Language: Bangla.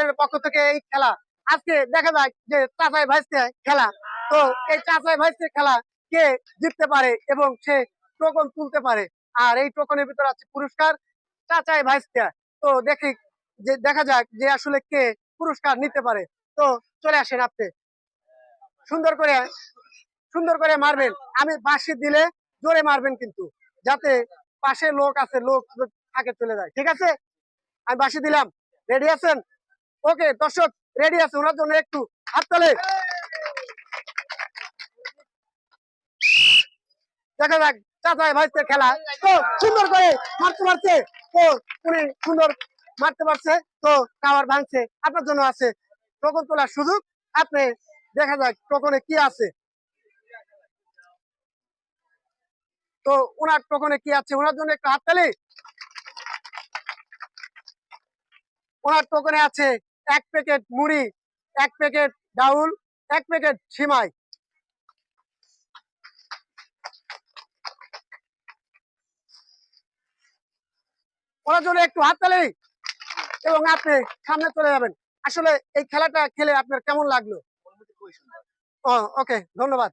চ্যানেলের পক্ষ থেকে এই খেলা আজকে দেখা যায় যে চাচাই ভাইস্তে খেলা। তো এই চাচাই ভাইস্তে খেলা কে জিততে পারে এবং সে টোকন তুলতে পারে, আর এই টোকনের ভিতরে আছে পুরস্কার চাচাই ভাইস্তে। তো দেখি যে দেখা যাক যে আসলে কে পুরস্কার নিতে পারে। তো চলে আসেন, আপনি সুন্দর করে সুন্দর করে মারবেন। আমি বাঁশি দিলে জোরে মারবেন কিন্তু, যাতে পাশে লোক আছে, লোক থাকে চলে যায়। ঠিক আছে, আমি বাঁশি দিলাম, রেডি আছেন? ওকে দর্শক রেডি আছে, ওনার জন্য একটু হাততালি। দেখা যাক চাচাই ভাইস্তের খেলা। তো সুন্দর করে মারতে পারছে, তো উনি সুন্দর মারতে পারছে, তো টাওয়ার ভাঙছে। আপনার জন্য আছে টোকন তোলার সুযোগ, আপনি দেখা যাক টোকনে কি আছে। তো ওনার টোকনে কি আছে, ওনার জন্য একটু হাততালি। ওনার টোকনে আছে 1 প্যাকেট মুড়ি, 1 প্যাকেট ডাউল, 1 প্যাকেট সিমাই। ওনার জন্য একটু হাততালি এবং আপনি সামনে চলে যাবেন। আসলে এই খেলাটা খেলে আপনার কেমন লাগলো? ওকে, ধন্যবাদ।